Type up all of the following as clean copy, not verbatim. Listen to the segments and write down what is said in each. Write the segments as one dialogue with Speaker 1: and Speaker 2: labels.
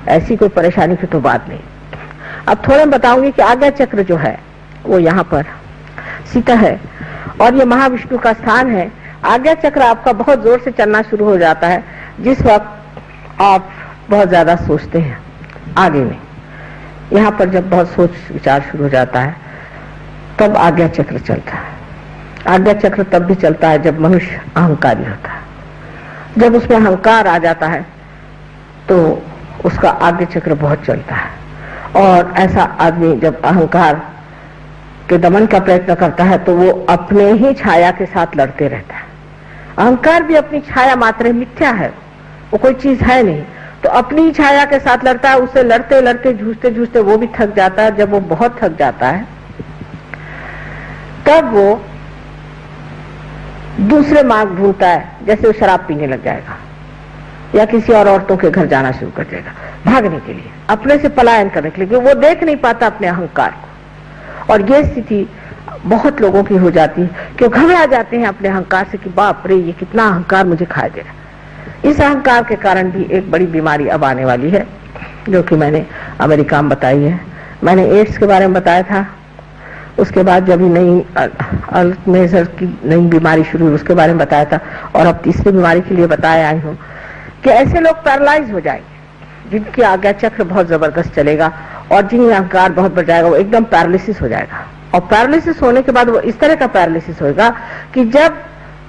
Speaker 1: ऐसी कोई परेशानी की तो बात नहीं। अब थोड़े बताऊंगी कि आज्ञा चक्र जो है वो यहाँ पर सीता है और ये महाविष्णु का स्थान है। आज्ञा चक्र आपका बहुत जोर से चलना शुरू हो जाता है जिस वक्त आप बहुत ज्यादा सोचते हैं आगे में। यहाँ पर जब बहुत सोच विचार शुरू हो जाता है तब आज्ञा चक्र चलता है। आज्ञा चक्र तब भी चलता है जब मनुष्य अहंकारी होता है। जब उसमें अहंकार आ जाता है तो उसका आज्ञा चक्र बहुत चलता है। और ऐसा आदमी जब अहंकार के दमन का प्रयत्न करता है तो वो अपने ही छाया के साथ लड़ते रहता है। अहंकार भी अपनी छाया मात्र मिथ्या है, वो कोई चीज है नहीं, तो अपनी छाया के साथ लड़ता है। उससे लड़ते लड़ते जूझते जूझते वो भी थक जाता है। जब वो बहुत थक जाता है तब वो दूसरे मार्ग ढूंढता है, जैसे वो शराब पीने लग जाएगा या किसी और औरतों के घर जाना शुरू कर देगा भागने के लिए, अपने से पलायन करने के लिए। वो देख नहीं पाता अपने अहंकार को। और ये स्थिति बहुत लोगों की हो जाती है कि घबरा जाते हैं अपने अहंकार से कि बाप रे ये कितना अहंकार मुझे खा दे रहा। इस अहंकार के कारण भी एक बड़ी बीमारी अब आने वाली है जो कि मैंने अमेरिका में बताई है। मैंने एड्स के बारे में बताया था, उसके बाद जब नई अल्जाइमर की नई बीमारी शुरू हुई उसके बारे में बताया था, और अब तीसरी बीमारी के लिए बताया आई हूँ कि ऐसे लोग पैरालाइज हो जाएंगे जिनकी आज्ञा चक्र बहुत जबरदस्त चलेगा और जिनमें अहंकार बहुत बढ़ जाएगा, वो एकदम पैरालिसिस हो जाएगा। और पैरालिसिस होने के बाद वो इस तरह का पैरालिसिस होगा कि जब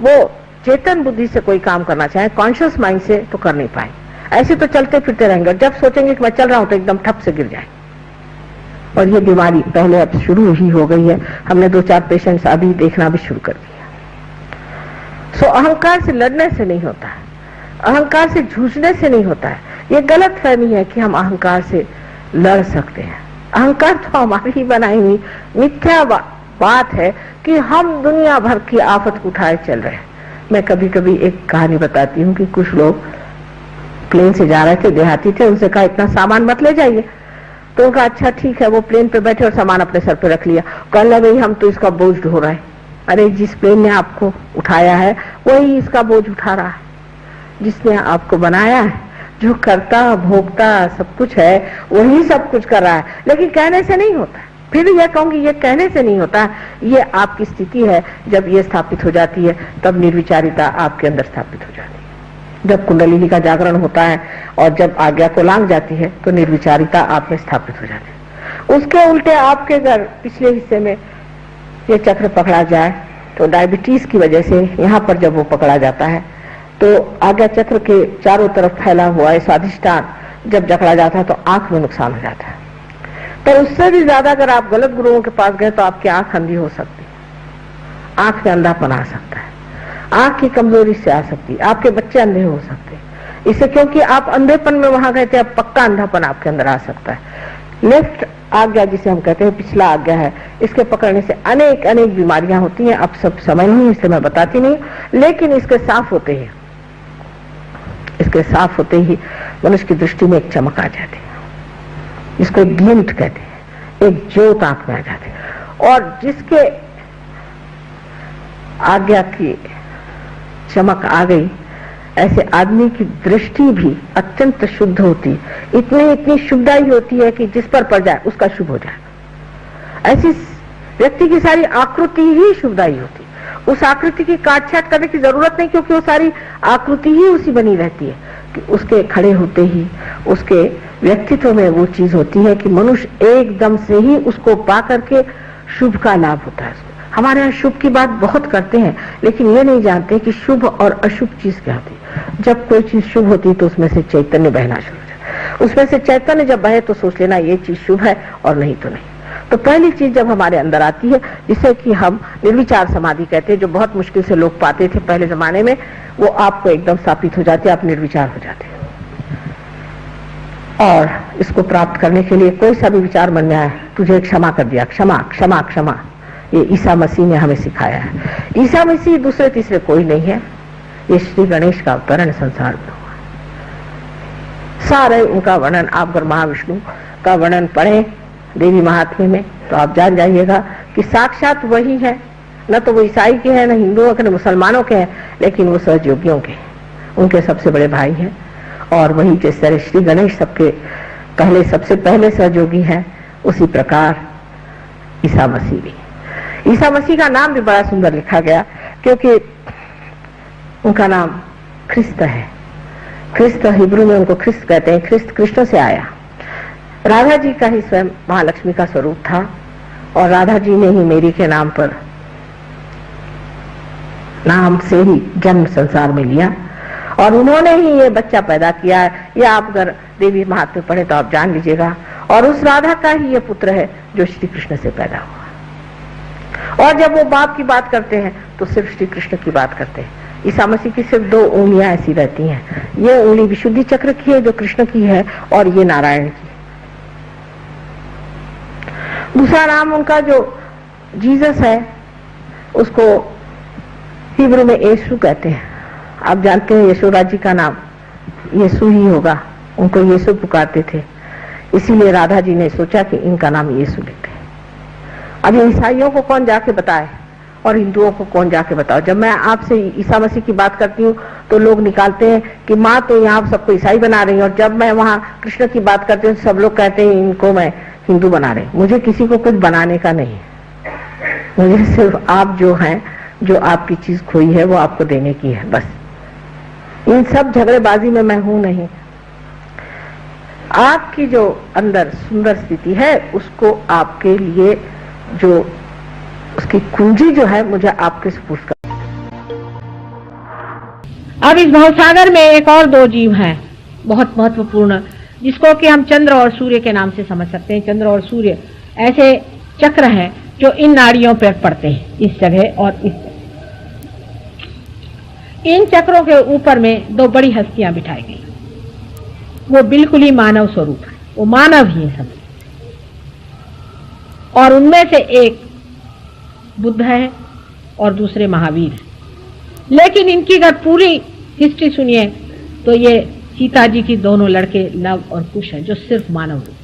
Speaker 1: वो चेतन बुद्धि से कोई काम करना चाहे, कॉन्शियस माइंड से, तो कर नहीं पाए। ऐसे तो चलते फिरते रहेंगे, जब सोचेंगे कि मैं चल रहा हूं तो एकदम ठप से गिर जाए। और ये बीमारी पहले अब शुरू ही हो गई है, हमने 2-4 पेशेंट्स अभी देखना भी शुरू कर दिया। सो अहंकार से लड़ने से नहीं होता है, अहंकार से जूझने से नहीं होता है। ये गलत फहमी है कि हम अहंकार से लड़ सकते हैं। अहंकार तो हमारी ही बनाई हुई मिथ्या बात है कि हम दुनिया भर की आफत उठाए चल रहे हैं। मैं कभी कभी एक कहानी बताती हूँ कि कुछ लोग प्लेन से जा रहे थे, देहाती थे, उनसे कहा इतना सामान मत ले जाइए। तो उनका अच्छा ठीक है, वो प्लेन पे बैठे और सामान अपने सर पे रख लिया। कहने लगे हम तो इसका बोझ ढो रहे हैं। अरे जिस प्लेन ने आपको उठाया है वही इसका बोझ उठा रहा है, जिसने आपको बनाया है, जो करता भोगता सब कुछ है वही सब कुछ कर रहा है। लेकिन कहने से नहीं होता। फिर यह कहूंगी ये कहने से नहीं होता, ये आपकी स्थिति है। जब ये स्थापित हो जाती है तब निर्विचारिता आपके अंदर स्थापित हो जाती है। जब कुंडलिनी का जागरण होता है और जब आज्ञा को लांघ जाती है तो निर्विचारिता आप में स्थापित हो जाती है। उसके उल्टे आपके अगर पिछले हिस्से में ये चक्र पकड़ा जाए तो डायबिटीज की वजह से यहाँ पर जब वो पकड़ा जाता है तो आज्ञा चक्र के चारों तरफ फैला हुआ है स्वाधिष्ठान जब जकड़ा जाता है तो आंख में नुकसान हो जाता है। पर उससे भी ज्यादा अगर आप गलत गुरुओं के पास गए तो आपकी आंख अंधी हो सकती है, आंख में अंधापन आ सकता है, आंख की कमजोरी से आ सकती है, आपके बच्चे अंधे हो सकते हैं। इससे क्योंकि आप अंधेपन में वहां गए थे, अब पक्का अंधापन आपके अंदर आ सकता है। लेफ्ट आज्ञा जिसे हम कहते हैं पिछला आज्ञा है, इसके पकड़ने से अनेक अनेक बीमारियां होती हैं। अब सब समय नहीं इसलिए मैं बताती नहीं, लेकिन इसके साफ होते ही मनुष्य की दृष्टि में एक चमक आ जाती है, जिसको एक ग्लिम्ट कहते हैं, एक ज्योत आंख में आ जाती है। और जिसके आज्ञा की चमक आ गई, ऐसे आदमी की दृष्टि भी अत्यंत शुद्ध होती है। इतनी शुभदायी होती है कि जिस पर पड़ जाए उसका शुभ हो जाए। ऐसी व्यक्ति की सारी आकृति ही शुभदायी होती है। उस आकृति की काट छाट करने की जरूरत नहीं, क्योंकि वो सारी आकृति ही उसी बनी रहती है कि उसके खड़े होते ही उसके व्यक्तित्व में वो चीज होती है कि मनुष्य एकदम से ही उसको पा करके शुभ का लाभ होता है। हमारे यहाँ शुभ की बात बहुत करते हैं, लेकिन ये नहीं जानते कि शुभ और अशुभ चीज क्या होती है। जब कोई चीज शुभ होती है तो उसमें से चैतन्य बहना शुरू हो जाता है। उसमें से चैतन्य जब बहे तो सोच लेना ये चीज शुभ है और नहीं तो नहीं। तो पहली चीज जब हमारे अंदर आती है, जिसे कि हम निर्विचार समाधि कहते हैं, जो बहुत मुश्किल से लोग पाते थे पहले जमाने में, वो आपको एकदम स्थापित हो जाती है, आप निर्विचार हो जाते हैं। और इसको प्राप्त करने के लिए कोई सा भी विचार मन में आया, तुझे क्षमा कर दिया, क्षमा क्षमा क्षमा, ये ईसा मसीह ने हमें सिखाया है। ईसा मसीह दूसरे तीसरे कोई नहीं है, ये श्री गणेश का अवतरण संसार में हुआ। सारे उनका वर्णन आप अगर महाविष्णु का वर्णन पढ़े देवी महात्म्य में तो आप जान जाइएगा कि साक्षात वही है। न तो वो ईसाई के हैं, न हिंदुओं के, न मुसलमानों के हैं, लेकिन वो सहयोगियों के, उनके सबसे बड़े भाई हैं। और वही जिस तरह श्री गणेश सबके पहले सबसे पहले सहयोगी हैं, उसी प्रकार ईसा मसीह भी। ईसा मसीह का नाम भी बड़ा सुंदर लिखा गया, क्योंकि उनका नाम ख्रिस्त है। ख्रिस्त हिब्रू में उनको ख्रिस्त कहते हैं, ख्रिस्त कृष्ण से आया। राधा जी का ही स्वयं महालक्ष्मी का स्वरूप था, और राधा जी ने ही मेरी के नाम पर नाम से ही जन्म संसार में लिया, और उन्होंने ही ये बच्चा पैदा किया। ये आप अगर देवी महात्म्य पढ़े तो आप जान लीजिएगा। और उस राधा का ही ये पुत्र है जो श्री कृष्ण से पैदा हुआ। और जब वो बाप की बात करते हैं तो सिर्फ श्री कृष्ण की बात करते हैं। ईसा मसीह की सिर्फ 2 उंगलियां ऐसी रहती हैं, ये उंगली विशुद्धि चक्र की है जो कृष्ण की है, और ये नारायण की। दूसरा नाम उनका जो जीसस है, उसको हिब्रू में यीशु कहते हैं। आप जानते हैं यशोराज जी का नाम यीशु ही होगा, उनको यीशु पुकारते थे, इसीलिए राधा जी ने सोचा कि इनका नाम यीशु लिखते हैं। अब ईसाइयों को कौन जाके बताए और हिंदुओं को कौन जाके बताओ। जब मैं आपसे ईसा मसीह की बात करती हूँ तो लोग निकालते हैं कि माँ तो यहाँ सबको ईसाई बना रही है, और जब मैं वहाँ कृष्ण की बात करती हूँ सब लोग कहते हैं इनको मैं हिंदू बना रहे। मुझे किसी को कुछ बनाने का नहीं, मुझे सिर्फ आप जो हैं, जो आपकी चीज खोई है वो आपको देने की है, बस। इन सब झगड़ेबाजी में मैं हूं नहीं। आपकी जो अंदर सुंदर स्थिति है उसको आपके लिए जो उसकी कुंजी जो है मुझे आपके सुपुर्द कर।
Speaker 2: अब इस भवसागर में एक और 2 जीव हैं बहुत महत्वपूर्ण, जिसको कि हम चंद्र और सूर्य के नाम से समझ सकते हैं। चंद्र और सूर्य ऐसे चक्र हैं जो इन नाड़ियों पर पड़ते हैं, इस जगह और इस जगह। इन चक्रों के ऊपर में 2 बड़ी हस्तियां बिठाई गई। वो बिल्कुल ही मानव स्वरूप है, वो मानव ही है सब, और उनमें से एक बुद्ध है और दूसरे महावीर है। लेकिन इनकी अगर पूरी हिस्ट्री सुनिए तो ये सीता जी की दोनों लड़के लव और कुश हैं, जो सिर्फ मानव रूप।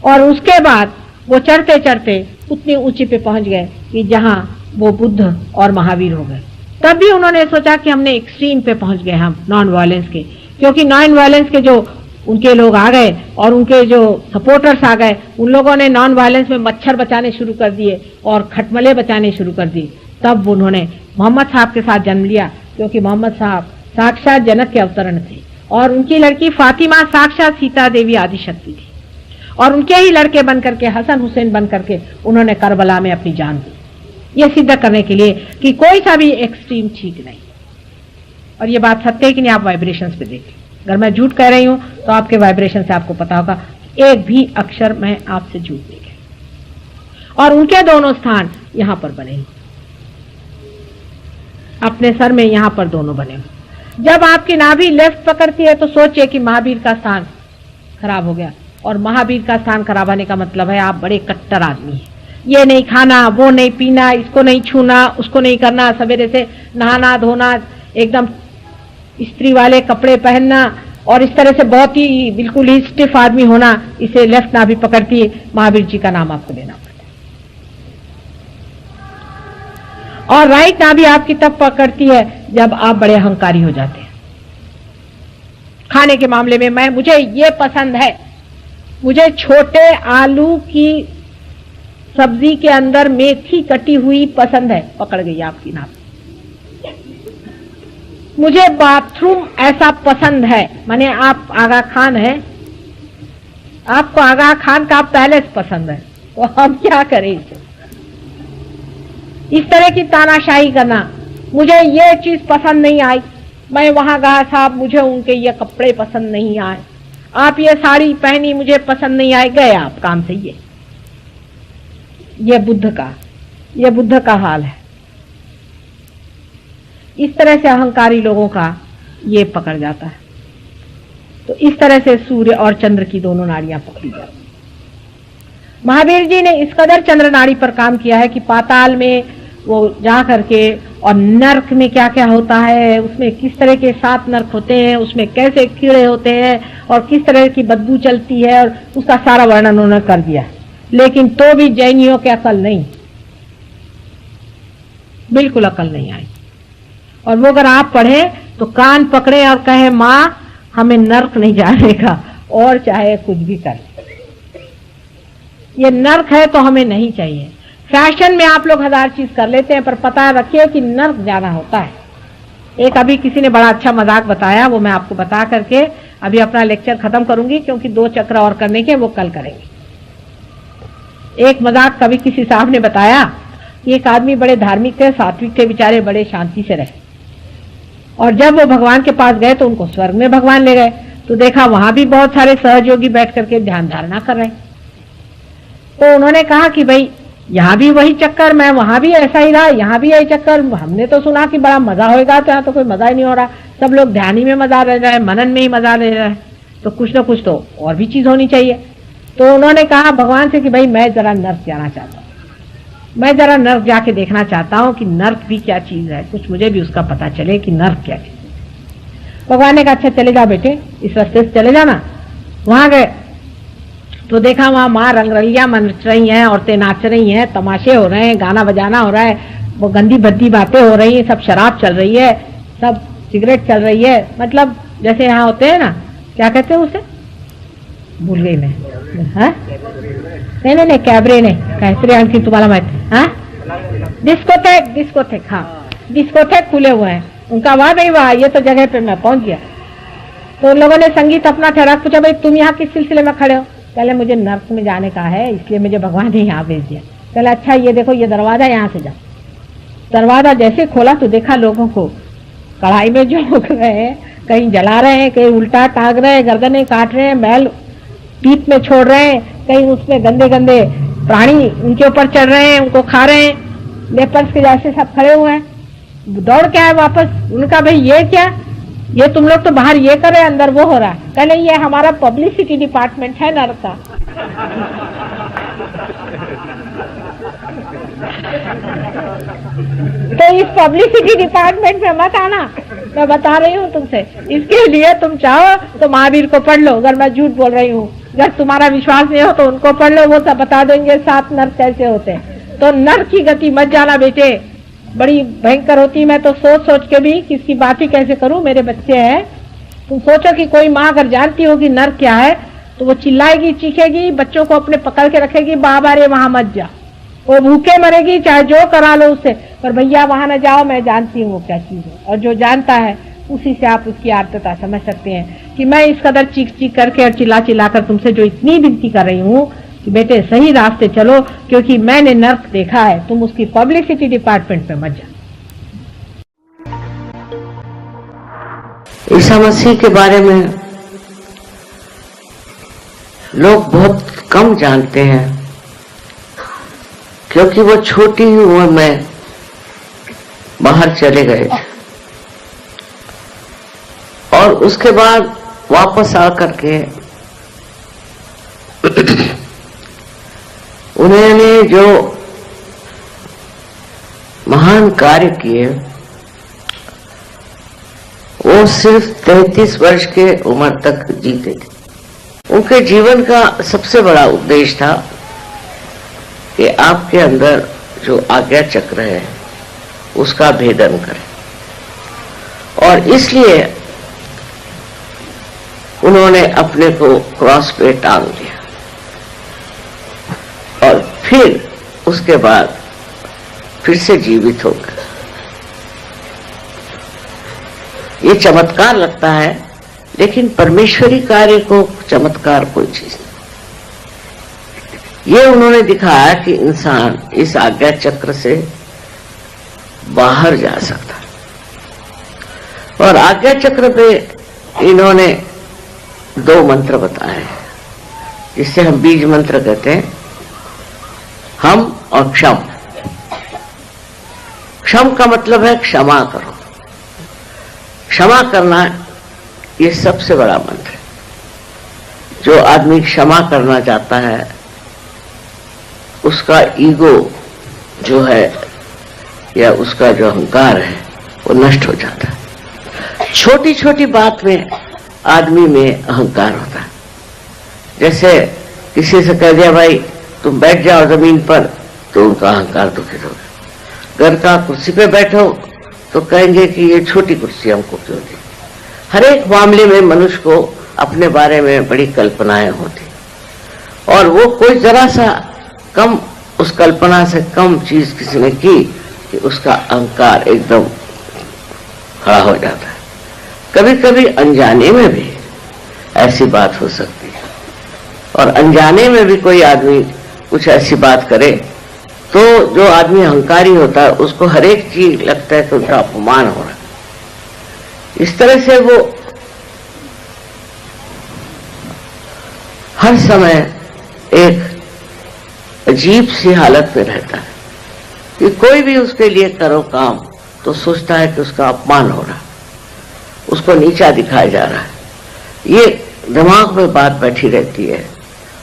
Speaker 2: और उसके बाद वो चढ़ते चढ़ते उतनी ऊंची पे पहुंच गए कि जहां वो बुद्ध और महावीर हो गए। तब भी उन्होंने सोचा कि हमने एक्सट्रीम पे पहुंच गए हम नॉन वायलेंस के, क्योंकि नॉन वायलेंस के जो उनके लोग आ गए और उनके जो सपोर्टर्स आ गए, उन लोगों ने नॉन वायलेंस में मच्छर बचाने शुरू कर दिए और खटमले बचाने शुरू कर दिए। तब उन्होंने मोहम्मद साहब के साथ जन्म लिया, क्योंकि मोहम्मद साहब साक्षात जनक के अवतरण थे, और उनकी लड़की फातिमा साक्षात सीता देवी आदिशक्ति थी, और उनके ही लड़के बन करके, हसन हुसैन बन करके उन्होंने करबला में अपनी जान दी, ये सिद्ध करने के लिए कि कोई सा भी एक्सट्रीम ठीक नहीं। और ये बात सत्य है कि नहीं, आप वाइब्रेशंस पे देखिए। अगर मैं झूठ कह रही हूं तो आपके वाइब्रेशन से आपको पता होगा एक भी अक्षर मैं आपसे झूठ नहीं कह। और उनके दोनों स्थान यहां पर बने, अपने सर में यहां पर दोनों बने। जब आपकी नाभि लेफ्ट पकड़ती है तो सोचिए कि महावीर का स्थान खराब हो गया, और महावीर का स्थान खराब होने का मतलब है आप बड़े कट्टर आदमी हैं। ये नहीं खाना, वो नहीं पीना, इसको नहीं छूना, उसको नहीं करना, सवेरे से नहाना धोना, एकदम स्त्री वाले कपड़े पहनना, और इस तरह से बहुत ही बिल्कुल ही स्टिफ आदमी होना, इसे लेफ्ट नाभि पकड़ती है। महावीर जी का नाम आपको लेना पड़ता है। और राइट नाभि आपकी तब पकड़ती है जब आप बड़े अहंकारी हो जाते हैं। खाने के मामले में मुझे ये पसंद है, मुझे छोटे आलू की सब्जी के अंदर मेथी कटी हुई पसंद है, पकड़ गई आपकी नाभि। मुझे बाथरूम ऐसा पसंद है, माने आप आगा खान है, आपको आगा खान का पैलेस पसंद है, तो हम क्या करें इसे? इस तरह की तानाशाही करना, मुझे ये चीज पसंद नहीं आई, मैं वहां गया साहब, मुझे उनके ये कपड़े पसंद नहीं आए, आप ये साड़ी पहनी मुझे पसंद नहीं आए, गए आप काम से। ये बुद्ध का हाल है। इस तरह से अहंकारी लोगों का ये पकड़ जाता है। तो इस तरह से सूर्य और चंद्र की दोनों नाड़ियां पकड़ी जाती। महावीर जी ने इस कदर चंद्र नाड़ी पर काम किया है कि पाताल में वो जा करके, और नर्क में क्या क्या होता है, उसमें किस तरह के 7 नर्क होते हैं, उसमें कैसे कीड़े होते हैं और किस तरह की बदबू चलती है, और उसका सारा वर्णन उन्होंने कर दिया। लेकिन तो भी जैनियों के अकल नहीं, बिल्कुल अकल नहीं आई। और वो अगर आप पढ़े तो कान पकड़े और कहे माँ हमें नर्क नहीं जाने का, और चाहे कुछ भी कर। ये नर्क है तो हमें नहीं चाहिए। फैशन में आप लोग 1000 चीज कर लेते हैं, पर पता रखिए कि नर्क जाना होता है। एक अभी किसी ने बड़ा अच्छा मजाक बताया, वो मैं आपको बता करके अभी अपना लेक्चर खत्म करूंगी, क्योंकि 2 चक्र और करने के, वो कल करेंगे। एक मजाक कभी किसी साहब ने बताया कि एक आदमी बड़े धार्मिक थे, सात्विक थे, बेचारे बड़े शांति से रहे, और जब वो भगवान के पास गए तो उनको स्वर्ग में भगवान ले गए। तो देखा वहां भी बहुत सारे सहयोगी बैठ करके ध्यान धारणा कर रहे। तो उन्होंने कहा कि भाई यहाँ भी वही चक्कर, मैं वहां भी ऐसा ही रहा, यहाँ भी यही चक्कर, हमने तो सुना कि बड़ा मजा होगा, तो यहाँ तो कोई मजा ही नहीं हो रहा, सब लोग ध्यान ही में मजा ले रहे हैं, मनन में ही मजा ले रहे हैं, तो कुछ ना कुछ तो और भी चीज होनी चाहिए। तो उन्होंने कहा भगवान से कि भाई मैं जरा नर्क जाना चाहता हूँ, मैं जरा नर्क जाके देखना चाहता हूँ कि नर्क भी क्या चीज है, कुछ मुझे भी उसका पता चले कि नर्क क्या चीज। भगवान ने कहा अच्छा चले जाओ बेटे, इस रास्ते से चले जाना। वहां गए तो देखा वहां माँ रंगरलियां नच रही हैं, औरतें नाच रही हैं, तमाशे हो रहे हैं, गाना बजाना हो रहा है, वो गंदी भद्दी बातें हो रही हैं, सब शराब चल रही है, सब सिगरेट चल रही है, मतलब जैसे यहाँ होते हैं ना, क्या कहते हैं उसे, भूल गई मैं, हाँ नहीं कैबरे नहीं, कैसरे आणखी तुम्हाला माहिती, हाँ डिस्कोथेक, हाँ डिस्कोथेक खुले हुए हैं। उनका वाह नहीं वाह, ये तो जगह पे मैं पहुंच गया। तो उन लोगों ने संगीत अपना ठहरा, पूछा भाई तुम यहाँ किस सिलसिले में खड़े हो? पहले मुझे नर्क में जाने का है, इसलिए मुझे भगवान ने यहाँ भेज दिया। पहले अच्छा ये देखो ये दरवाजा, यहाँ से जाओ। दरवाजा जैसे खोला तो देखा लोगों को कढ़ाई में झोंक रहे हैं, कहीं जला रहे हैं, कहीं उल्टा टांग रहे हैं, गर्दनें काट रहे हैं, मैल पीठ में छोड़ रहे हैं, कहीं उसमें गंदे गंदे प्राणी उनके ऊपर चढ़ रहे हैं, उनको खा रहे हैं। लेपर्स के जैसे सब खड़े हुए हैं, दौड़ के आए वापस। उनका भाई ये क्या, ये तुम लोग तो बाहर ये कर रहे, अंदर वो हो रहा है। कहले ये हमारा पब्लिसिटी डिपार्टमेंट है नर्क का। तो इस पब्लिसिटी डिपार्टमेंट में मत आना, मैं बता रही हूँ तुमसे। इसके लिए तुम चाहो तो महावीर को पढ़ लो, अगर मैं झूठ बोल रही हूँ। अगर तुम्हारा विश्वास नहीं हो तो उनको पढ़ लो, वो सब बता देंगे 7 नर्क कैसे होते हैं। तो नर्क की गति मत जाना बेटे, बड़ी भयंकर होती। मैं तो सोच सोच के भी किसकी बात ही कैसे करूं, मेरे बच्चे हैं। तुम सोचो कि कोई माँ अगर जानती होगी नर्क क्या है तो वो चिल्लाएगी, चीखेगी, बच्चों को अपने पकड़ के रखेगी, बाबा रे वहां मत जा। वो भूखे मरेगी चाहे जो करा लो उससे, पर भैया वहां न जाओ, मैं जानती हूँ वो क्या चीज है। और जो जानता है उसी से आप उसकी आर्तता समझ सकते हैं कि मैं इस कदर चीख चीख करके और चिल्ला चिल्ला कर तुमसे जो इतनी विनती कर रही हूँ कि बेटे सही रास्ते चलो, क्योंकि मैंने नर्क देखा है, तुम उसकी पब्लिसिटी डिपार्टमेंट में मत जाओ।
Speaker 3: ईसा मसीह के बारे में लोग बहुत कम जानते हैं, क्योंकि वो छोटी ही उम्र में बाहर चले गए और उसके बाद वापस आकर के उन्होंने जो महान कार्य किए वो सिर्फ 33 वर्ष के उम्र तक जीते थे। उनके जीवन का सबसे बड़ा उद्देश्य था कि आपके अंदर जो आज्ञा चक्र है उसका भेदन करें, और इसलिए उन्होंने अपने को क्रॉस पे टांग दिया और फिर उसके बाद फिर से जीवित हो गए। ये चमत्कार लगता है, लेकिन परमेश्वरी कार्य को चमत्कार कोई चीज नहीं। ये उन्होंने दिखाया कि इंसान इस आज्ञा चक्र से बाहर जा सकता है, और आज्ञा चक्र पे इन्होंने 2 मंत्र बताए जिससे हम बीज मंत्र कहते हैं, हम और क्षम। क्षम का मतलब है क्षमा करो। क्षमा करना ये सबसे बड़ा मंत्र है। जो आदमी क्षमा करना चाहता है उसका ईगो जो है या उसका जो अहंकार है वो नष्ट हो जाता है। छोटी छोटी बात में आदमी में अहंकार होता है। जैसे किसी से कह दिया भाई तुम बैठ जाओ जमीन पर, तो उनका अहंकार दुखित हो गया। घर का कुर्सी पे बैठो तो कहेंगे कि ये छोटी कुर्सी हमको क्यों दी। हर एक मामले में मनुष्य को अपने बारे में बड़ी कल्पनाएं होती, और वो कोई जरा सा कम, उस कल्पना से कम चीज किसी ने की कि उसका अहंकार एकदम खड़ा हो जाता है। कभी कभी अनजाने में भी ऐसी बात हो सकती है, और अनजाने में भी कोई आदमी कुछ ऐसी बात करे तो जो आदमी अहंकारी होता है उसको हर एक चीज लगता है कि उनका अपमान हो रहा है। इस तरह से वो हर समय एक अजीब सी हालत में रहता है कि कोई भी उसके लिए करो काम तो सोचता है कि उसका अपमान हो रहा है, उसको नीचा दिखाया जा रहा है। ये दिमाग में बात बैठी रहती है,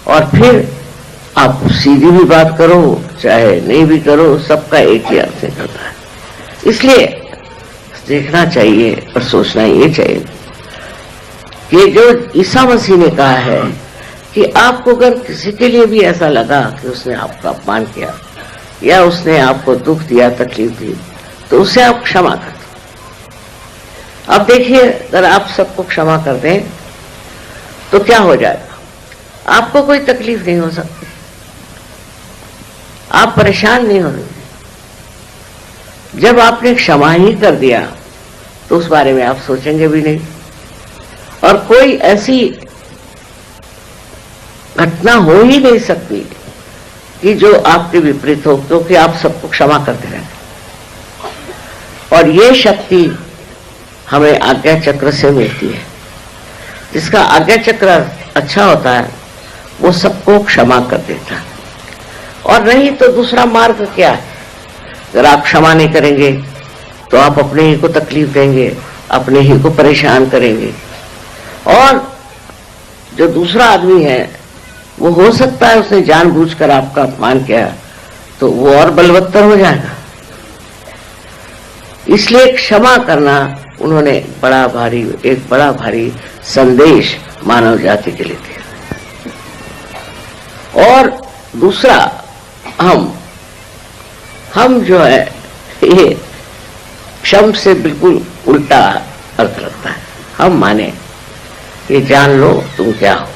Speaker 3: और फिर आप सीधी भी बात करो चाहे नहीं भी करो, सबका एक ही अर्थ निकलता है। इसलिए देखना चाहिए और सोचना ये चाहिए कि जो ईसा मसीह ने कहा है कि आपको अगर किसी के लिए भी ऐसा लगा कि उसने आपका अपमान किया या उसने आपको दुख दिया, तकलीफ दी, तो उसे आप क्षमा कर दो। अब देखिए, अगर आप सबको क्षमा कर दें तो क्या हो जाएगा? आपको कोई तकलीफ नहीं हो सकती, आप परेशान नहीं होंगे। जब आपने क्षमा ही कर दिया तो उस बारे में आप सोचेंगे भी नहीं, और कोई ऐसी घटना हो ही नहीं सकती कि जो आपके विपरीत हो, क्योंकि आप सबको क्षमा करते रहते। और ये शक्ति हमें आज्ञा चक्र से मिलती है। जिसका आज्ञा चक्र अच्छा होता है वो सबको क्षमा कर देता है। और नहीं तो दूसरा मार्ग क्या है? अगर आप क्षमा नहीं करेंगे तो आप अपने ही को तकलीफ देंगे, अपने ही को परेशान करेंगे, और जो दूसरा आदमी है वो हो सकता है उसने जानबूझकर आपका अपमान किया तो वो और बलवत्तर हो जाएगा। इसलिए क्षमा करना उन्होंने एक बड़ा भारी संदेश मानव जाति के लिए दिया। और दूसरा, हम जो है ये क्षम से बिल्कुल उल्टा अर्थ रखता है। हम माने ये जान लो तुम क्या हो,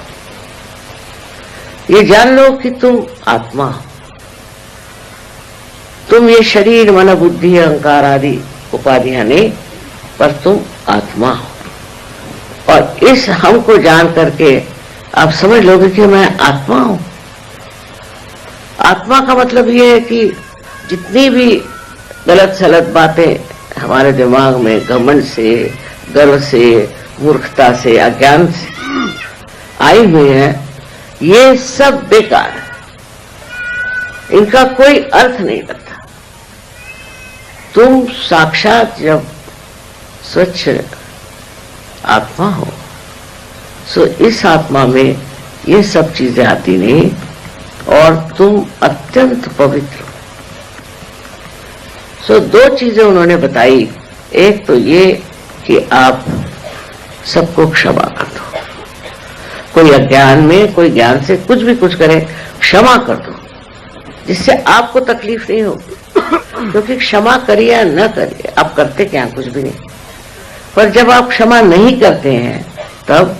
Speaker 3: ये जान लो कि तुम आत्मा हो, तुम ये शरीर मन बुद्धि अहंकार आदि उपाधियां नहीं, पर तुम आत्मा हो। और इस हम को जान करके आप समझ लोगे कि मैं आत्मा हूं। आत्मा का मतलब ये है कि जितनी भी गलत सलत बातें हमारे दिमाग में घमंड से, गर्व से, मूर्खता से, अज्ञान से आई हुई है, ये सब बेकार है, इनका कोई अर्थ नहीं लगता। तुम साक्षात जब स्वच्छ आत्मा हो सो इस आत्मा में ये सब चीजें आती नहीं, और तुम अत्यंत पवित्र हो। सो दो चीजें उन्होंने बताई। एक तो ये कि आप सबको क्षमा कर दो, कोई अज्ञान में, कोई ज्ञान से कुछ भी कुछ करे, क्षमा कर दो, जिससे आपको तकलीफ नहीं होगी। क्योंकि क्षमा करिए या न करिए, आप करते क्या? कुछ भी नहीं। पर जब आप क्षमा नहीं करते हैं तब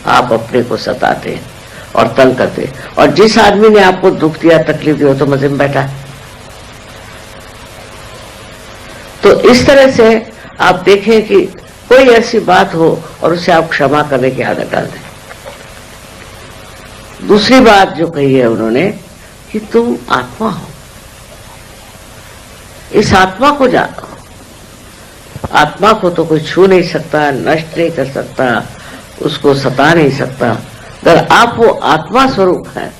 Speaker 3: आप अपने को सताते हैं और तंग करते हैं। और जिस आदमी ने आपको दुख दिया, तकलीफ दी, हो तो मजे में बैठा है। तो इस तरह से आप देखें कि कोई ऐसी बात हो और उसे आप क्षमा करने की आदत डाल दें। दूसरी बात जो कही है उन्होंने कि तुम आत्मा हो, इस आत्मा को जानो। आत्मा को तो कोई छू नहीं सकता, नष्ट नहीं कर सकता, उसको सता नहीं सकता। अगर आप वो आत्मा स्वरूप है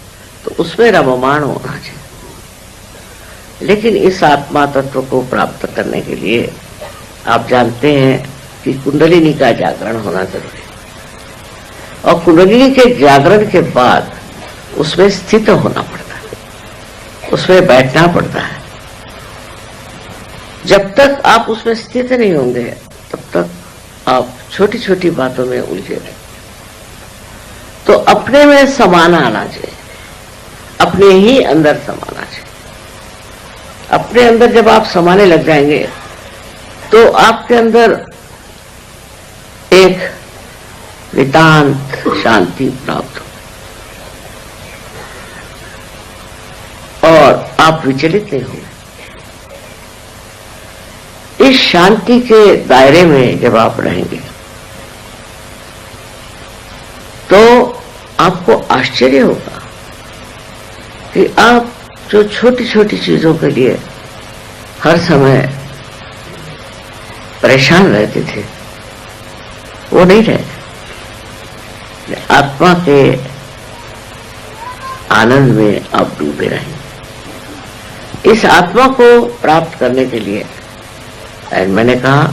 Speaker 3: तो उसमें रममाण होना चाहिए। लेकिन इस आत्मा तत्व को प्राप्त करने के लिए आप जानते हैं कि कुंडलिनी का जागरण होना जरूरी है, और कुंडलिनी के जागरण के बाद उसमें स्थित होना पड़ता है, उसमें बैठना पड़ता है। जब तक आप उसमें स्थित नहीं होंगे तब तक आप छोटी छोटी बातों में उलझे रहेंगे। तो अपने में समाना आना चाहिए, अपने ही अंदर समाना चाहिए। अपने अंदर जब आप समाने लग जाएंगे तो आपके अंदर एक नितांत शांति प्राप्त हो और आप विचलित नहीं होंगे। इस शांति के दायरे में जब आप रहेंगे तो आपको आश्चर्य होगा कि आप जो छोटी छोटी चीजों के लिए हर समय परेशान रहते थे वो नहीं रहे। आत्मा के आनंद में आप डूबे रहेंगे। इस आत्मा को प्राप्त करने के लिए मैंने कहा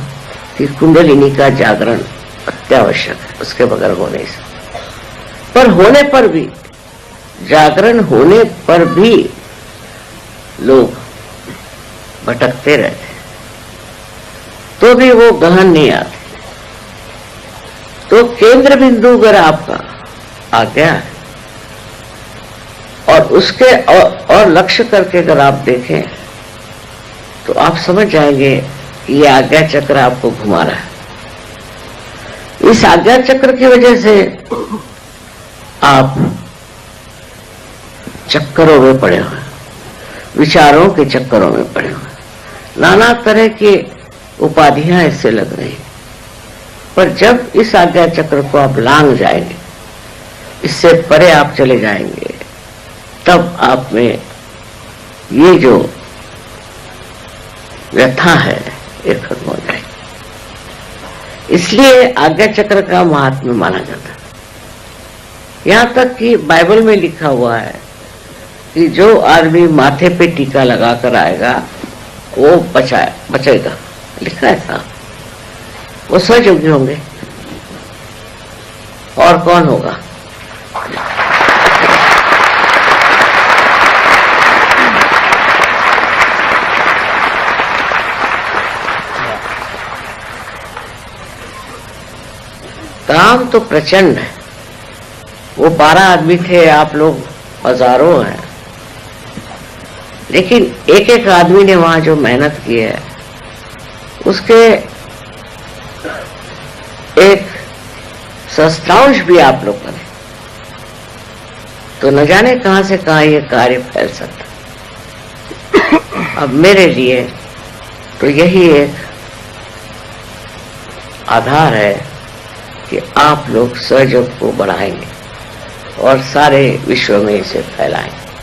Speaker 3: कि कुंडलिनी का जागरण अत्यावश्यक है, उसके बगैर हो नहीं सकता। पर होने पर भी, जागरण होने पर भी लोग भटकते रहते, तो भी वो गहन नहीं आते। तो केंद्र बिंदु अगर आपका आ गया है और उसके और लक्ष्य करके अगर आप देखें तो आप समझ जाएंगे ये आज्ञा चक्र आपको घुमा रहा है। इस आज्ञा चक्र की वजह से आप चक्करों में पड़े हुए, विचारों के चक्करों में पड़े हुए, नाना तरह की उपाधियां इससे लग रही। पर जब इस आज्ञा चक्र को आप लांघ जाएंगे, इससे परे आप चले जाएंगे, तब आप में ये जो व्यथा है ये खत्म हो जाएगी। इसलिए आज्ञा चक्र का महात्म्य माना जाता है। यहां तक कि बाइबल में लिखा हुआ है कि जो आदमी माथे पे टीका लगाकर आएगा वो बचेगा। लिखा है साहब, वो स्वयोगी होंगे। और कौन होगा? काम तो प्रचंड है। वो 12 आदमी थे, आप लोग हजारों हैं, लेकिन एक एक आदमी ने वहां जो मेहनत की है उसके एक सस्तांश भी आप लोग करें तो न जाने कहां से कहां ये कार्य फैल सकता। अब मेरे लिए तो यही एक आधार है कि आप लोग सहयोग को बढ़ाएंगे और सारे विश्व में इसे फैलाएंगे।